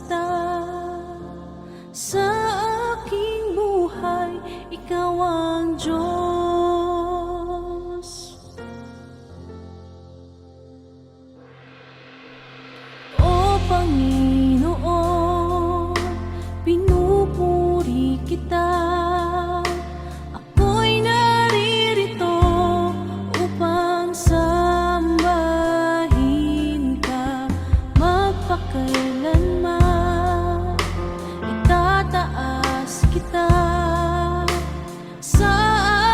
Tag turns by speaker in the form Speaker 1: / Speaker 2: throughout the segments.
Speaker 1: kita. Sa aking buhay, ikaw ang Diyos. O Panginoon, pinupuri kita. Ako'y naririto upang sambahin ka magpakailanman. Itataas kita. Sa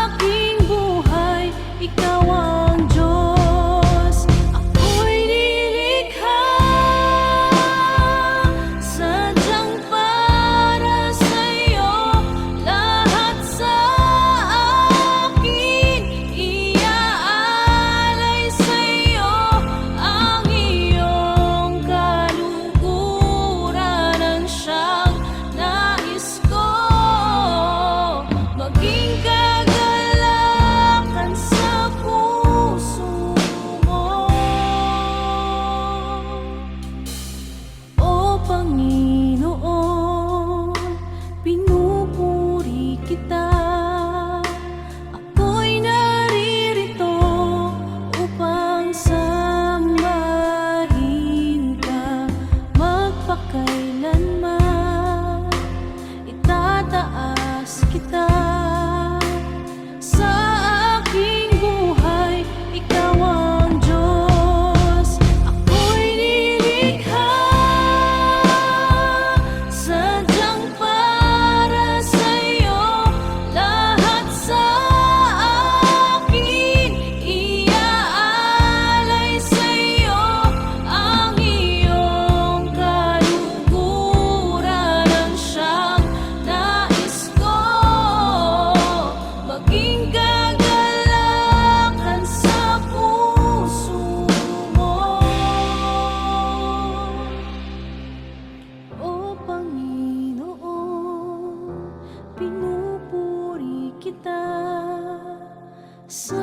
Speaker 1: aking buhay, ikaw ang Diyos. Ako'y nilikha sadyang para sa'yo. Lahat sa akin iaalay sa'yo. Ang iyong kalungkuran ang siyang nais ko. Maging kagalakan sa puso mo. O Panginoon, pinupuri kita. Ako'y naririto upang sambahin ka magpakailanman. Itataas kita. Sa aking buhay, ikaw ang Diyos. Ako'y nilikha sadyang para sa'yo. Lahat sa akin iaalay sa'yo. Ang iyong kalungkuran ang siyang nais ko. Maging kagalakan sa puso mo. O Panginoon, pinupuri kita. Sa